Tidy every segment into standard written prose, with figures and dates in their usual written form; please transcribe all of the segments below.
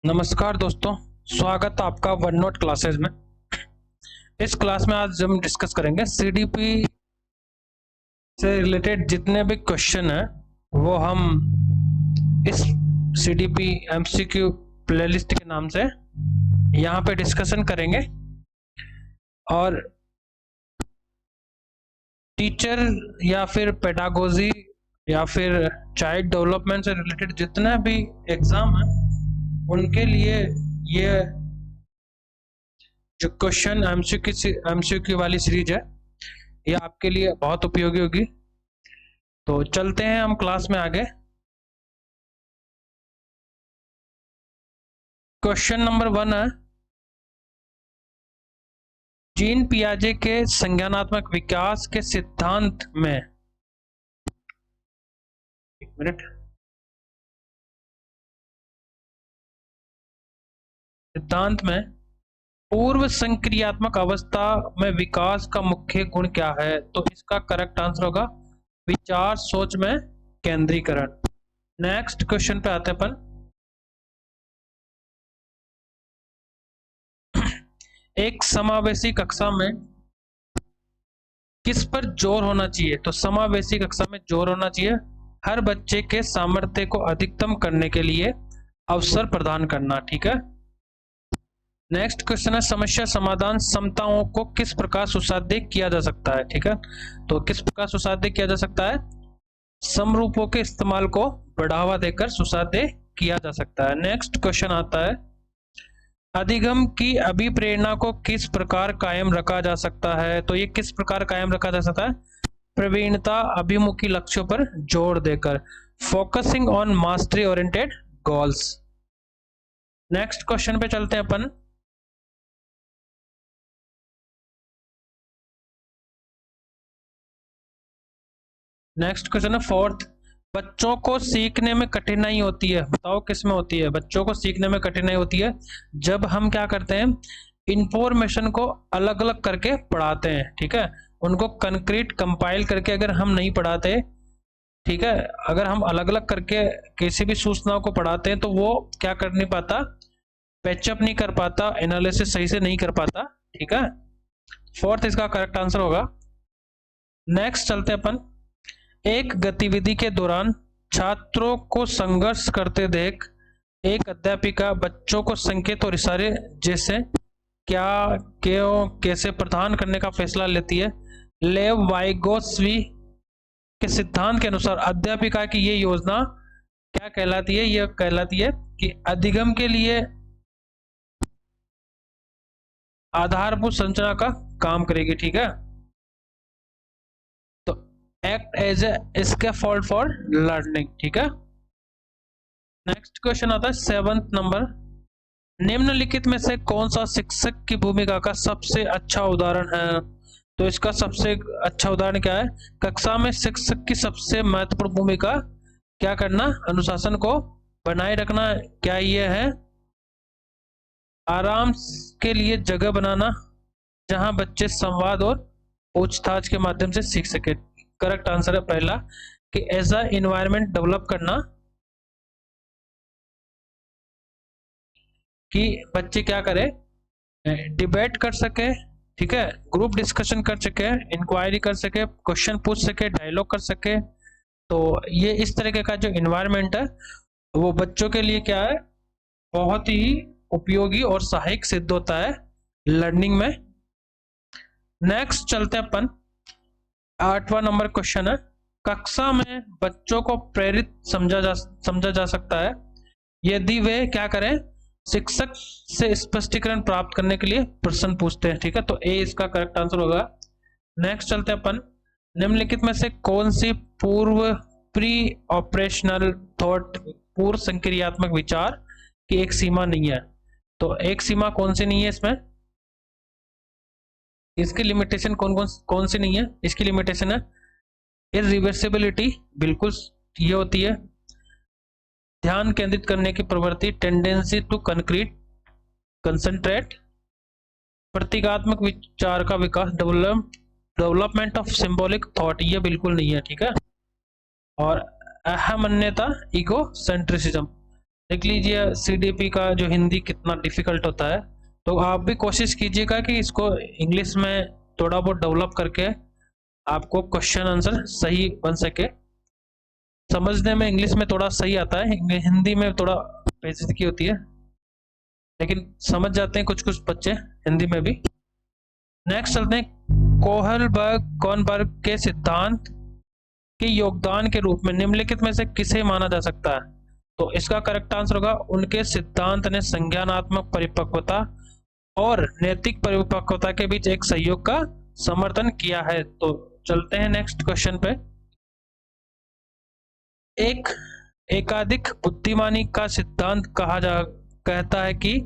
नमस्कार दोस्तों, स्वागत है आपका वन नोट क्लासेस में। इस क्लास में आज हम डिस्कस करेंगे सीडीपी से रिलेटेड जितने भी क्वेश्चन हैं वो हम इस सीडीपी एमसीक्यू प्लेलिस्ट के नाम से यहाँ पे डिस्कशन करेंगे। और टीचर या फिर पेडागोजी या फिर चाइल्ड डेवलपमेंट से रिलेटेड जितने भी एग्जाम हैं उनके लिए ये जो क्वेश्चन एमसीक्यू वाली सीरीज है ये आपके लिए बहुत उपयोगी होगी। तो चलते हैं हम क्लास में आगे। क्वेश्चन नंबर 1 है, जीन पियाजे के संज्ञानात्मक विकास के सिद्धांत में, एक मिनट, सिद्धांत में पूर्व संक्रियात्मक अवस्था में विकास का मुख्य गुण क्या है? तो इसका करेक्ट आंसर होगा विचार सोच में केंद्रीकरण। नेक्स्ट क्वेश्चन पे आते हैं अपन। एक समावेशी कक्षा में किस पर जोर होना चाहिए? तो समावेशी कक्षा में जोर होना चाहिए हर बच्चे के सामर्थ्य को अधिकतम करने के लिए अवसर प्रदान करना। ठीक है। नेक्स्ट क्वेश्चन है, समस्या समाधान क्षमताओं को किस प्रकार सुसाध्य किया जा सकता है? ठीक है, तो किस प्रकार सुसाध्य किया जा सकता है? समरूपों के इस्तेमाल को बढ़ावा देकर सुसाध्य किया जा सकता है। नेक्स्ट क्वेश्चन आता है, अधिगम की अभिप्रेरणा को किस प्रकार कायम रखा जा सकता है? तो ये किस प्रकार कायम रखा जा सकता है? प्रवीणता अभिमुखी लक्ष्यों पर जोर देकर, focusing on mastery oriented goals. Next question पे चलते हैं अपन। नेक्स्ट क्वेश्चन है फोर्थ, बच्चों को सीखने में कठिनाई होती है। बताओ किस में होती है? बच्चों को सीखने में कठिनाई होती है जब हम क्या करते हैं, इंफॉर्मेशन को अलग अलग करके पढ़ाते हैं। ठीक है, उनको कंक्रीट कंपाइल करके अगर हम नहीं पढ़ाते, ठीक है, अगर हम अलग अलग करके किसी भी सूचनाओं को पढ़ाते हैं तो वो क्या कर नहीं पाता, पैचअप नहीं कर पाता, एनालिसिस सही से नहीं कर पाता। ठीक है, फोर्थ इसका करेक्ट आंसर होगा। नेक्स्ट चलते हैं अपन। एक गतिविधि के दौरान छात्रों को संघर्ष करते देख एक अध्यापिका बच्चों को संकेत और इशारे जैसे क्या, क्यों, कैसे प्रदान करने का फैसला लेती है। लेव वाइगोत्स्की के सिद्धांत के अनुसार अध्यापिका की ये योजना क्या कहलाती है? यह कहलाती है कि अधिगम के लिए आधारभूत संरचना का काम करेगी। ठीक है, तो act as a scaffold for learning. ठीक है। नेक्स्ट क्वेश्चन आता है 7th नंबर, निम्नलिखित में से कौन सा शिक्षक की भूमिका का सबसे अच्छा उदाहरण है? तो इसका सबसे अच्छा उदाहरण क्या है? कक्षा में शिक्षक की सबसे महत्वपूर्ण भूमिका क्या करना, अनुशासन को बनाए रखना। क्या ये है? आराम के लिए जगह बनाना जहां बच्चे संवाद और पूछताछ के माध्यम से सीख सके। करेक्ट आंसर है पहला, कि ऐसा इन्वायरमेंट डेवलप करना कि बच्चे क्या करें, डिबेट कर सके, ठीक है, ग्रुप डिस्कशन कर सके, इंक्वायरी कर सके, क्वेश्चन पूछ सके, डायलॉग कर सके। तो ये इस तरीके का जो इन्वायरमेंट है वो बच्चों के लिए क्या है, बहुत ही उपयोगी और सहायक सिद्ध होता है लर्निंग में। नेक्स्ट चलते हैं अपन। 8वां नंबर क्वेश्चन है, कक्षा में बच्चों को प्रेरित समझा जा सकता है यदि वे क्या करें, शिक्षक से स्पष्टीकरण प्राप्त करने के लिए प्रश्न पूछते हैं। ठीक है, तो ए इसका करेक्ट आंसर होगा। नेक्स्ट चलते हैं अपन, निम्नलिखित में से कौन सी पूर्व प्री ऑपरेशनल थॉट, पूर्व संक्रियात्मक विचार की एक सीमा नहीं है? तो एक सीमा कौन सी नहीं है इसमें? इसकी लिमिटेशन कौन सी नहीं है? इसकी लिमिटेशन है इरिवर्सिबिलिटी, बिल्कुल ये होती है। ध्यान केंद्रित करने की प्रवृत्ति, टेंडेंसी टू कंसंट्रेट, प्रतीकात्मक विचार का विकास, डेवलपमेंट ऑफ सिंबॉलिक थॉट, ये बिल्कुल नहीं है। ठीक है, और अहमन्यता, ईगो सेंट्रिसिज्म, देख लीजिए CDP का जो हिंदी कितना डिफिकल्ट होता है, तो आप भी कोशिश कीजिएगा कि इसको इंग्लिश में थोड़ा बहुत डेवलप करके आपको क्वेश्चन आंसर सही बन सके। समझने में इंग्लिश में थोड़ा सही आता है, हिंदी में थोड़ा पेचीदगी होती है, लेकिन समझ जाते हैं कुछ कुछ बच्चे हिंदी में भी। नेक्स्ट चलते हैं, कोहलबर्ग के सिद्धांत के योगदान के रूप में निम्नलिखित में से किसे माना जा सकता है? तो इसका करेक्ट आंसर होगा, उनके सिद्धांत ने संज्ञानात्मक परिपक्वता और नैतिक परिपक्वता के बीच एक सहयोग का समर्थन किया है। तो चलते हैं नेक्स्ट क्वेश्चन पे। एक एकाधिक बुद्धिमानी का सिद्धांत कहता है कि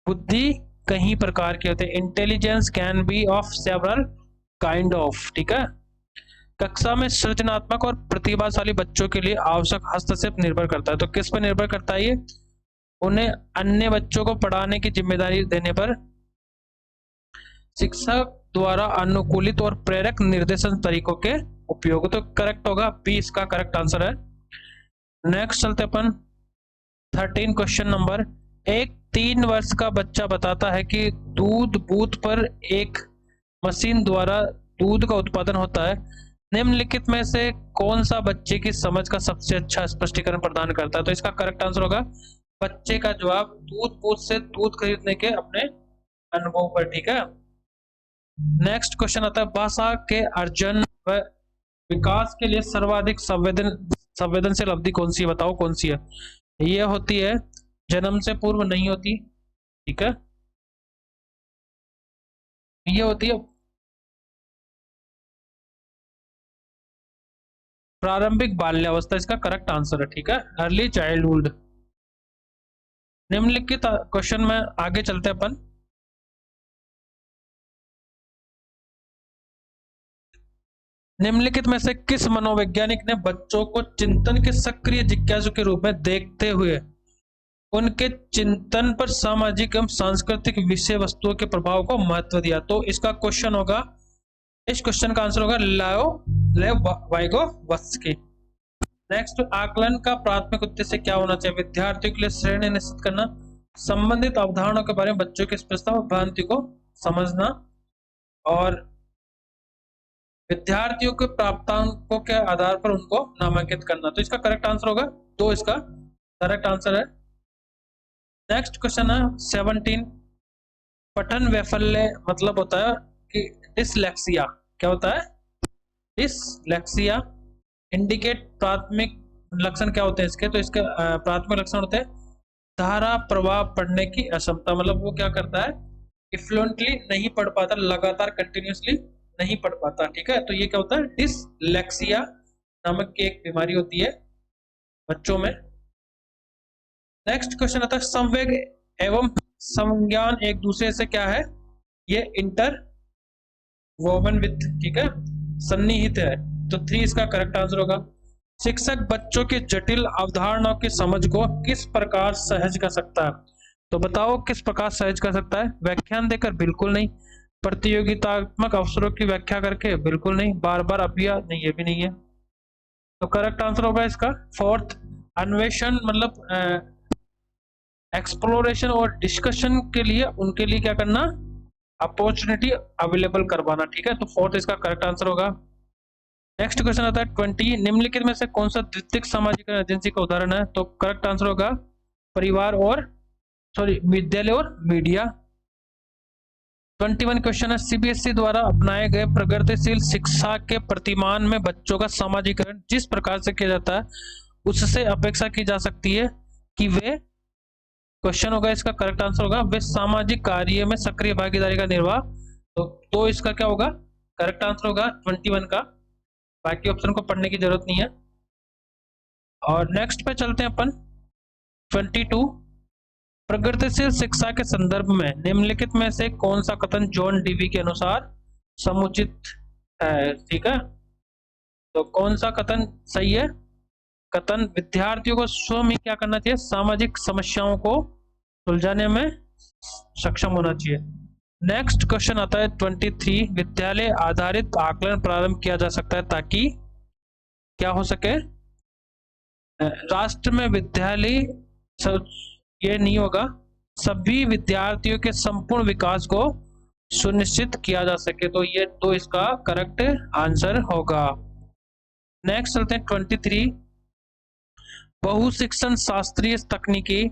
बुद्धि कई प्रकार के होते हैं। Intelligence can be of several kind of, ठीक है। कक्षा में सृजनात्मक और प्रतिभाशाली बच्चों के लिए आवश्यक हस्तक्षेप निर्भर करता है। तो किस पर निर्भर करता है ये? उन्हें अन्य बच्चों को पढ़ाने की जिम्मेदारी देने पर शिक्षक द्वारा अनुकूलित और प्रेरक निर्देशन तरीकों के उपयोग। तो करेक्ट होगा बी, इसका करेक्ट आंसर है। नेक्स्ट चलते अपन 13 क्वेश्चन नंबर। एक 3 वर्ष का बच्चा बताता है कि दूध बूथ पर एक मशीन द्वारा दूध का उत्पादन होता है। निम्नलिखित में से कौन सा बच्चे की समझ का सबसे अच्छा स्पष्टीकरण प्रदान करता है? तो इसका करेक्ट आंसर होगा बच्चे का जवाब दूध बूथ से दूध खरीदने के अपने अनुभव पर, ठीक है। नेक्स्ट क्वेश्चन आता है, भाषा के अर्जन व विकास के लिए सर्वाधिक संवेदनशील अवधि कौन सी है? बताओ कौन सी है? ये होती है जन्म से पूर्व नहीं होती, ठीक है। ये होती है प्रारंभिक बाल्यावस्था, इसका करेक्ट आंसर है, ठीक है, अर्ली चाइल्डहुड। निम्नलिखित क्वेश्चन में आगे चलते हैं अपन। निम्नलिखित में से किस मनोवैज्ञानिक ने बच्चों को चिंतन के सक्रिय जिज्ञासु के रूप में देखते हुए उनके चिंतन पर सामाजिक एवं सांस्कृतिक विषय वस्तुओं के प्रभाव को महत्व दिया? तो इसका क्वेश्चन होगा, इस क्वेश्चन का आंसर होगा लेव वाइगोवस्की। नेक्स्ट, आकलन का प्राथमिक उद्देश्य क्या होना चाहिए? विद्यार्थियों के लिए श्रेणी निश्चित करना, संबंधित अवधारणाओं के बारे में बच्चों की स्पष्टता और भ्रांति को समझना, और विद्यार्थियों के प्राप्तांकों के आधार पर उनको नामांकित करना। तो इसका करेक्ट आंसर होगा तो इसका करेक्ट आंसर है। नेक्स्ट क्वेश्चन है 17, पठन वैफल्य मतलब होता है कि डिसलेक्सिया। क्या होता है? डिसलेक्सिया। इंडिकेट, प्राथमिक लक्षण क्या होते हैं इसके? तो इसके प्राथमिक लक्षण होते हैं धारा प्रवाह पढ़ने की अक्षमता, मतलब वो क्या करता है कि फ्लुएंटली नहीं पढ़ पाता, लगातार कंटिन्यूअसली नहीं पढ़ पाता, ठीक है। तो ये क्या होता है? डिसलेक्सिया नामक की एक बीमारी होती है बच्चों में। नेक्स्ट क्वेश्चन आता है, संवेग एवं संज्ञान एक दूसरे से क्या है? ये इंटर वोवन विथ, ठीक है, सन्निहित है। तो 3 इसका करेक्ट आंसर होगा। शिक्षक बच्चों की जटिल अवधारणाओं की समझ को किस प्रकार सहज कर सकता है? तो बताओ किस प्रकार सहज कर सकता है? व्याख्यान देकर? बिल्कुल नहीं। प्रतियोगितात्मक अवसरों की व्याख्या करके? बिल्कुल नहीं। बार बार अभिया? नहीं, ये भी नहीं है। तो करेक्ट आंसर होगा इसका 4th, अन्वेषण, मतलब एक्सप्लोरेशन और डिस्कशन के लिए उनके लिए क्या करना? अपॉर्चुनिटी अवेलेबल करवाना, ठीक है। तो 4th इसका करेक्ट आंसर होगा। नेक्स्ट क्वेश्चन आता है 20, निम्नलिखित में से कौन सा द्वितीयक सामाजिक एजेंसी का उदाहरण है? तो करेक्ट आंसर होगा परिवार और विद्यालय और मीडिया। 21 क्वेश्चन है, CBSE द्वारा अपनाए गए प्रगतिशील शिक्षा के प्रतिमान में बच्चों का सामाजिकरण जिस प्रकार से किया जाता है उससे अपेक्षा की जा सकती है कि वे, क्वेश्चन होगा इसका करेक्ट आंसर होगा वे सामाजिक कार्य में सक्रिय भागीदारी का निर्वाह। तो इसका क्या होगा? करेक्ट आंसर होगा 21 का। बाकी ऑप्शन को पढ़ने की जरूरत नहीं है। और नेक्स्ट पे चलते हैं अपन 22, प्रगतिशील शिक्षा के संदर्भ में निम्नलिखित में से कौन सा कथन जॉन डीवी के अनुसार समुचित है? ठीक है, तो कौन सा कथन सही है? कथन, विद्यार्थियों को स्वयं ही क्या करना चाहिए? सामाजिक समस्याओं को सुलझाने में सक्षम होना चाहिए। नेक्स्ट क्वेश्चन आता है 23, विद्यालय आधारित आकलन प्रारंभ किया जा सकता है ताकि क्या हो सके? राष्ट्र में विद्यालय ये नहीं होगा, सभी विद्यार्थियों के संपूर्ण विकास को सुनिश्चित किया जा सके। तो ये तो इसका करेक्ट आंसर होगा। नेक्स्ट चलते हैं 23, बहुशिक्षण शास्त्रीय तकनीकी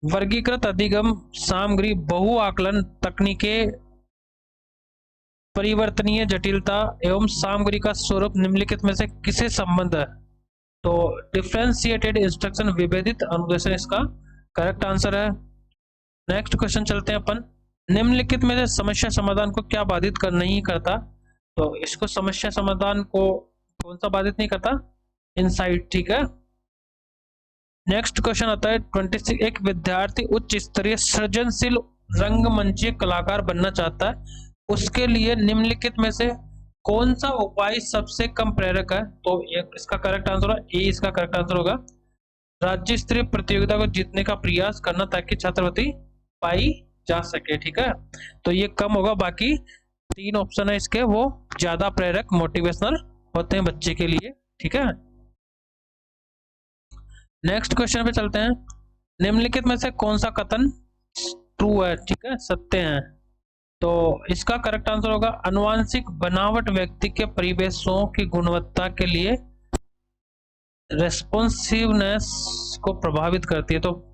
वर्गीकृत अधिगम सामग्री बहु आकलन तकनीकें परिवर्तनीय जटिलता एवं सामग्री का स्वरूप निम्नलिखित में से किसे संबंध है? तो डिफरेंशिएटेड इंस्ट्रक्शन विभेदित अनुदेशन इसका करेक्ट आंसर है। नेक्स्ट क्वेश्चन चलते हैं अपन, निम्नलिखित में से समस्या समाधान को क्या बाधित कर नहीं करता? तो इसको समस्या समाधान को कौन सा बाधित नहीं करता? इनसाइट, ठीक है। नेक्स्ट क्वेश्चन आता है 26, एक विद्यार्थी उच्च स्तरीय सृजनशील रंगमंचीय कलाकार बनना चाहता है, उसके लिए निम्नलिखित में से कौन सा उपाय सबसे कम प्रेरक है? तो इसका करेक्ट आंसर होगा ए, इसका करेक्ट आंसर होगा राज्य स्तरीय प्रतियोगिता को जीतने का प्रयास करना ताकि छात्रवृत्ति पाई जा सके, ठीक है। तो ये कम होगा, बाकी 3 ऑप्शन है इसके वो ज्यादा प्रेरक मोटिवेशनल होते हैं बच्चे के लिए, ठीक है। नेक्स्ट क्वेश्चन पे चलते हैं, निम्नलिखित में से कौन सा कथन ट्रू है, ठीक है, सत्य है? तो इसका करेक्ट आंसर होगा आनुवांशिक बनावट व्यक्ति के परिवेशों की गुणवत्ता के लिए रेस्पॉन्सिवनेस को प्रभावित करती है। तो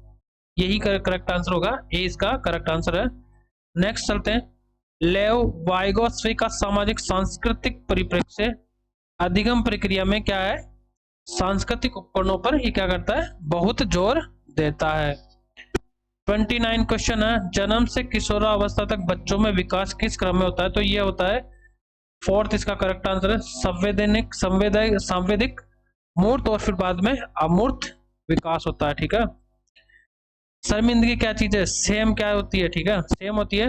यही करेक्ट आंसर होगा ए, इसका करेक्ट आंसर है। नेक्स्ट चलते हैं, लेव वाइगोत्स्की का सामाजिक सांस्कृतिक परिप्रेक्ष्य अधिगम प्रक्रिया में क्या है? सांस्कृतिक उपकरणों पर ही क्या करता है? बहुत जोर देता है। 29 क्वेश्चन है, जन्म से किशोरावस्था तक बच्चों में विकास किस क्रम में होता है? तो ये होता है 4th, इसका करेक्ट आंसर है संवैधानिक सांवेदिक मूर्त और फिर बाद में अमूर्त विकास होता है, ठीक है। शर्मिंदगी क्या चीज है? सेम क्या होती है, ठीक है, सेम होती है।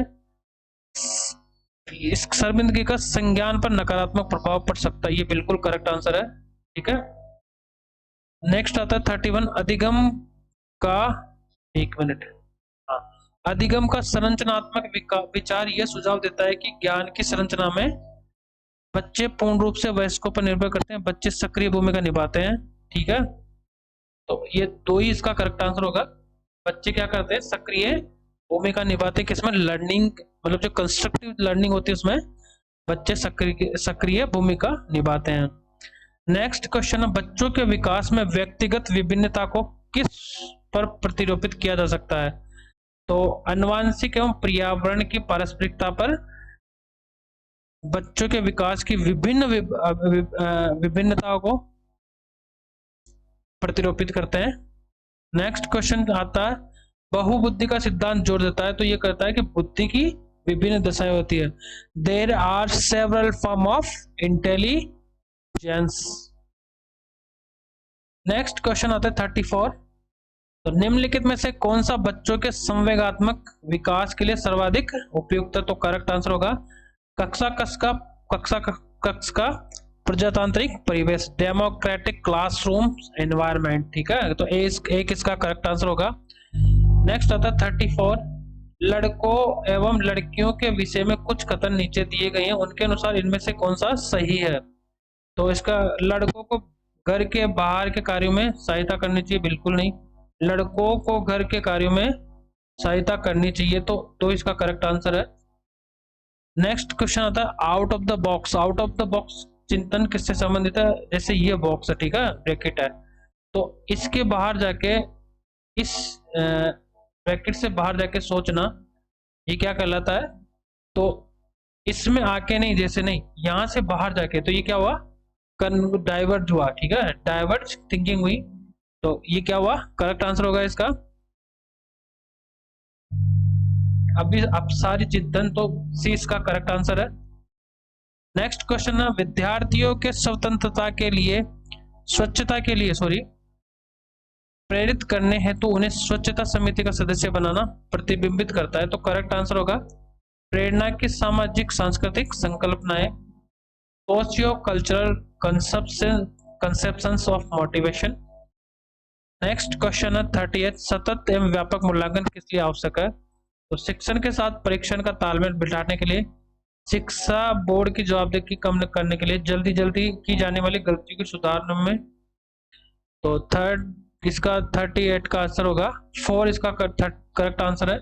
इस शर्मिंदगी का संज्ञान पर नकारात्मक प्रभाव पड़ सकता है, ये बिल्कुल करेक्ट आंसर है, ठीक है। नेक्स्ट आता है 31, अधिगम का, एक मिनट, अधिगम का संरचनात्मक विचार यह सुझाव देता है कि ज्ञान की संरचना में बच्चे पूर्ण रूप से वयस्कों पर निर्भर करते हैं, बच्चे सक्रिय भूमिका निभाते हैं, ठीक है। तो ये 2 ही इसका करेक्ट आंसर होगा, बच्चे क्या करते हैं? सक्रिय भूमिका निभाते हैं, किसमें? लर्निंग, मतलब जो कंस्ट्रक्टिव लर्निंग होती है उसमें बच्चे सक्रिय भूमिका निभाते हैं। नेक्स्ट क्वेश्चन है, बच्चों के विकास में व्यक्तिगत विभिन्नता को किस पर प्रतिरूपित किया जा सकता है? तो आनुवंशिक एवं पर्यावरण की पारस्परिकता पर बच्चों के विकास की विभिन्नताओं को प्रतिरूपित करते हैं। नेक्स्ट क्वेश्चन आता है, बहुबुद्धि का सिद्धांत जोड़ देता है, तो ये कहता है कि बुद्धि की विभिन्न दशाएं होती है। There are several form of intelligence. Next question आता है 34, तो निम्नलिखित में से कौन सा बच्चों के संवेगात्मक विकास के लिए सर्वाधिक उपयुक्त है? तो करेक्ट आंसर होगा कक्षा का प्रजातांत्रिक परिवेश, डेमोक्रेटिक क्लासरूम एनवायरनमेंट, ठीक है। तो एक इसका करेक्ट आंसर होगा। नेक्स्ट आता है 34, लड़कों एवं लड़कियों के विषय में कुछ कथन नीचे दिए गए हैं, उनके अनुसार इनमें से कौन सा सही है? तो इसका, लड़कों को घर के बाहर के कार्यों में सहायता करनी चाहिए, बिल्कुल नहीं। लड़कों को घर के कार्यों में सहायता करनी चाहिए, तो इसका करेक्ट आंसर है। नेक्स्ट क्वेश्चन आता है out of the box. Out of the box चिंतन किससे संबंधित है? जैसे ये बॉक्स है, ठीक है, ब्रैकेट है, तो इसके बाहर जाके, इस ब्रैकेट से बाहर जाके सोचना, ये क्या कहलाता है? तो इसमें आके नहीं, जैसे नहीं, यहां से बाहर जाके, तो ये क्या हुआ? डाइवर्ट हुआ, ठीक है, डाइवर्ट थिंकिंग हुई, तो ये क्या हुआ? करेक्ट आंसर होगा इसका। अभी अब सारी चिंतन, तो सी इसका करेक्ट आंसर है। नेक्स्ट क्वेश्चन है, विद्यार्थियों के स्वतंत्रता के लिए, स्वच्छता के लिए प्रेरित करने हेतु उन्हें स्वच्छता समिति का सदस्य बनाना प्रतिबिंबित करता है, तो करेक्ट आंसर होगा प्रेरणा की सामाजिक सांस्कृतिक संकल्पनाएं, socio cultural conceptions of motivation. Next question है 38, सतत एवं व्यापक मूल्यांकन किस लिए आवश्यक है? तो शिक्षण के साथ परीक्षण का तालमेल बिठाने के लिए, शिक्षा बोर्ड की जवाबदेही कम करने के लिए, जल्दी की जाने वाली गलतियों को सुधारने में। तो थर्ड इसका 38 का आंसर होगा 4 इसका करेक्ट आंसर है।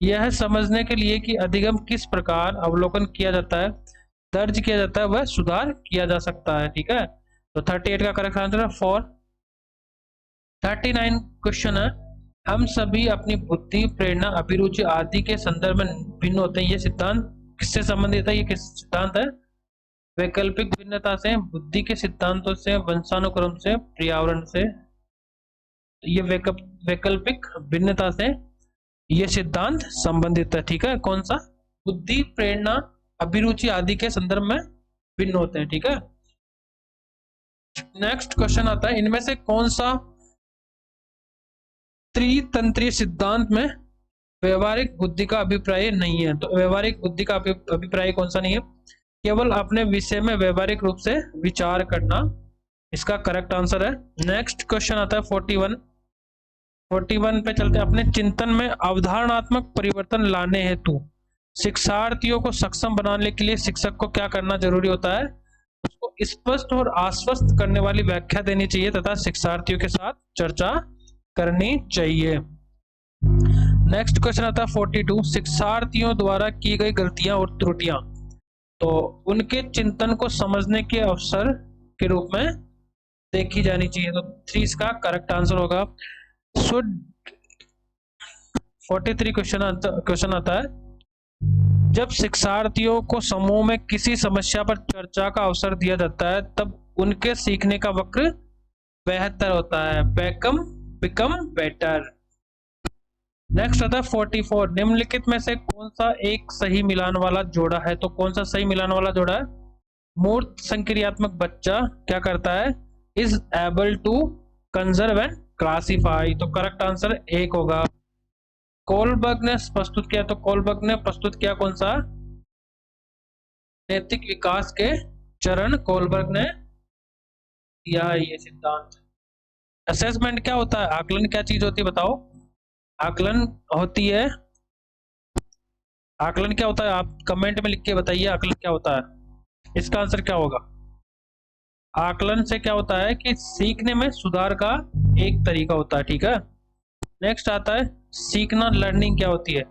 यह समझने के लिए कि अधिगम किस प्रकार अवलोकन किया जाता है, दर्ज किया जाता है, वह सुधार किया जा सकता है। ठीक है, तो 38 का करेक्ट आंसर है 4। 39 क्वेश्चन है, हम सभी अपनी बुद्धि, प्रेरणा, अभिरुचि आदि के संदर्भ में भिन्न होते हैं। ये सिद्धांत किससे संबंधित है? ये किस सिद्धांत है? वैकल्पिक भिन्नता से, बुद्धि के सिद्धांतों से, वंशानुक्रम से, पर्यावरण से। ये वैकल्पिक भिन्नता से ये सिद्धांत संबंधित है। ठीक है, कौन सा? बुद्धि, प्रेरणा, अभिरुचि आदि के संदर्भ में भिन्न होते हैं। ठीक है, नेक्स्ट क्वेश्चन आता है, इनमें से कौन सा त्रितंत्रीय सिद्धांत में व्यवहारिक बुद्धि का अभिप्राय नहीं है? तो व्यवहारिक बुद्धि का अभिप्राय कौन सा नहीं है? केवल अपने विषय में व्यवहारिक रूप से विचार करना, इसका करेक्ट आंसर है। नेक्स्ट क्वेश्चन आता है 41 पे चलते हैं। अपने चिंतन में अवधारणात्मक परिवर्तन लाने हेतु शिक्षार्थियों को सक्षम बनाने के लिए शिक्षक को क्या करना जरूरी होता है? उसको स्पष्ट और आश्वस्त करने वाली व्याख्या देनी चाहिए तथा शिक्षार्थियों के साथ चर्चा करनी चाहिए। नेक्स्ट क्वेश्चन आता है 42, शिक्षार्थियों द्वारा की गई गलतियां और त्रुटियां तो उनके चिंतन को समझने के अवसर के रूप में देखी जानी चाहिए। तो 3 इसका करेक्ट आंसर होगा। सो 43 क्वेश्चन आता है, जब शिक्षार्थियों को समूह में किसी समस्या पर चर्चा का अवसर दिया जाता है तब उनके सीखने का वक्र बेहतर होता है, बिकम बेटर। नेक्स्ट आता है 44, निम्नलिखित में से कौन सा एक सही मिलान वाला जोड़ा है? तो कौन सा सही मिलान वाला जोड़ा है? मूर्त संक्रियात्मक बच्चा क्या करता है? Is able to conserve and classify. तो करेक्ट आंसर 1 होगा। कोलबर्ग ने प्रस्तुत किया, तो कोलबर्ग ने प्रस्तुत किया कौन सा? नैतिक विकास के चरण कोलबर्ग ने दिया है ये सिद्धांत। असेसमेंट क्या होता है? आकलन क्या चीज होती है बताओ? आकलन होती है, आकलन क्या होता है? आप कमेंट में लिख के बताइए आकलन क्या होता है। इसका आंसर क्या होगा? आकलन से क्या होता है कि सीखने में सुधार का एक तरीका होता है। ठीक है, नेक्स्ट आता है सीखना। लर्निंग क्या होती है?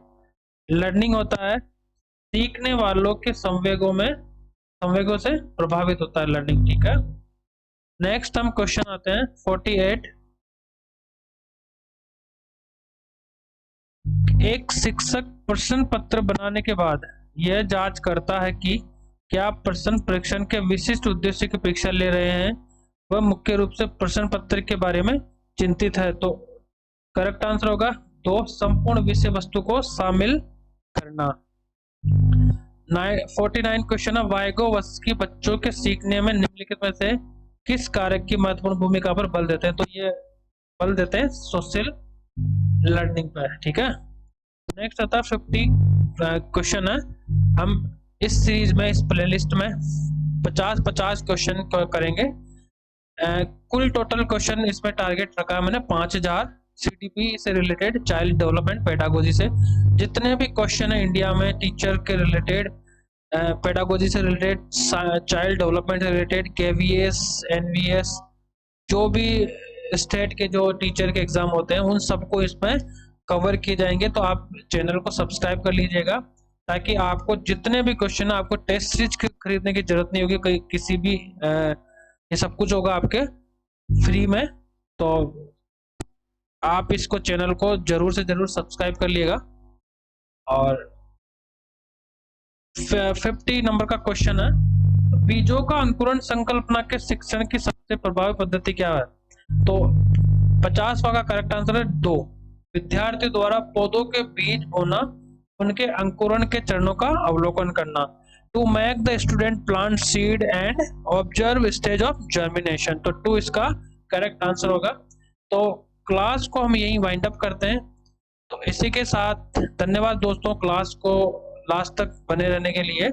लर्निंग होता है सीखने वालों के संवेगों से प्रभावित होता है लर्निंग। ठीक है, नेक्स्ट हम क्वेश्चन आते हैं 48, एक शिक्षक प्रश्न पत्र बनाने के बाद यह जांच करता है कि क्या प्रश्न परीक्षण के विशिष्ट उद्देश्य की परीक्षा ले रहे हैं, वह मुख्य रूप से प्रश्न पत्र के बारे में चिंतित है। तो करेक्ट आंसर होगा 2, संपूर्ण विषय वस्तु को शामिल करना। 49 क्वेश्चन है, वाइगोवस्की बच्चों के सीखने में निम्नलिखित में से किस कारक की महत्वपूर्ण भूमिका पर बल देते हैं? तो ये बल देते हैं सोशल लर्निंग पर। ठीक है, नेक्स्ट आता है 50 क्वेश्चन है। हम इस सीरीज में, इस प्लेलिस्ट में 50 क्वेश्चन करेंगे। कुल टोटल क्वेश्चन इसमें टारगेट रखा है मैंने 5000 CDP से रिलेटेड, चाइल्ड डेवलपमेंट पेडागोजी से जितने भी क्वेश्चन है इंडिया में टीचर के रिलेटेड, पेडागोजी से रिलेटेड, चाइल्ड डेवलपमेंट से रिलेटेड, KVS, NVS, जो भी स्टेट के जो टीचर के एग्जाम होते हैं उन सबको इसमें कवर किए जाएंगे। तो आप चैनल को सब्सक्राइब कर लीजिएगा ताकि आपको जितने भी क्वेश्चन है, आपको टेस्ट सीरीज खरीदने की जरूरत नहीं होगी, किसी भी ये सब कुछ होगा आपके फ्री में। तो आप इसको चैनल को जरूर से जरूर सब्सक्राइब कर लिएगा। और 50 नंबर का क्वेश्चन है, बीजों का अंकुरण संकल्पना के शिक्षण की सबसे प्रभावी पद्धति क्या है? तो 50वां का करेक्ट आंसर है 2, विद्यार्थी द्वारा पौधों के बीज बोना, उनके अंकुरण के चरणों का अवलोकन करना। To make the student plant seed and observe stage of germination. तो 2 इसका करेक्ट आंसर होगा। तो क्लास को हम यही वाइंड अप करते हैं। तो इसी के साथ धन्यवाद दोस्तों, क्लास को लास्ट तक बने रहने के लिए।